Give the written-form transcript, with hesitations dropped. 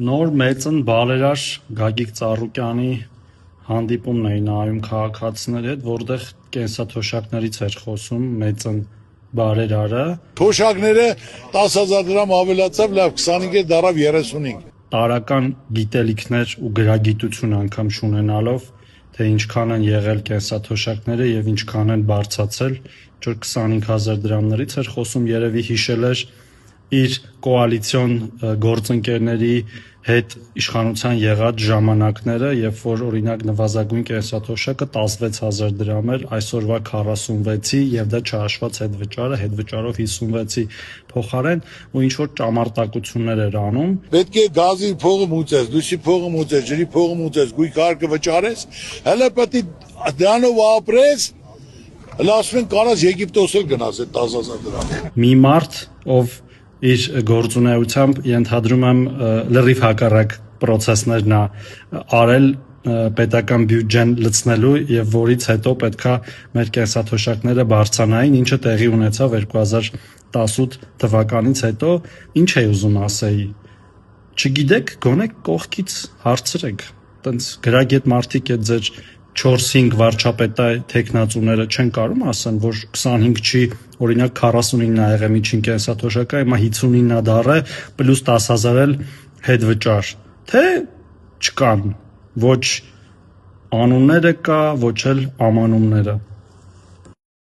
Նոր մեծն բարերար Գագիկ Ծառուկյանի հանդիպումն էին նայում քաղաքացիների հետ, որտեղ կենսաթոշակներից էր խոսում մեծն բարերարը։ Թոշակները 10,000 դրամ ավելացավ, լավ 25-ը դարավ 35։ Տարական գիտելիքներ ու գրագիտություն անգամ չունենալով, թե ինչքան են եղել կենսաթոշակները եւ ինչքան են բարձացել, որ 25,000 դրամներից էր խոսում, երևի հիշել էր իր կոալիցիոն գործընկերների հետ իշխանության եղած ժամանակները, երբ որ օրինակ նվազագույն կենսաթոշակը 16,000 դրամ էր, այսօրվա 46-ի եւ դա չհաշված հետվճարով 56-ի փոխարեն ու ինչ որ ճամարտակություններ էր անում։ Պետք է գազի փողը մուծես, լույսի փողը մուծես, ջրի փողը մուծես, գույք հարկը վճարես, հələ պետք է դրանով ապրես, հələ ասում են կարած Եգիպտոս էլ գնաս այդ 10,000 դրամ։ Մի մարդ, ով իր գործունեությամբ ենթադրում եմ լրիվ հակառակ process-ներն է արել պետական բյուջեն լցնելու եւ որից հետո պետքա մեր կենսաթոշակները բարձրանային, ինչը տեղի ունեցավ 2018 թվականից հետո, ինչ է ուզում ասեի։ Չգիտեք, գոնե կողքից հարցրեք։ Տենց գրագետ մարդիկ է ձեր 4-5 վարչապետայ տեխնացուները չեն կարող ասեն, որ 25 չի, օրինակ 49 է եղել միջին կենսաթոշակը, հիմա 59 դառ է, պլյուս 10,000 էլ հետվճար, թե չկան ոչ անունները կա, ոչ էլ ամանումները։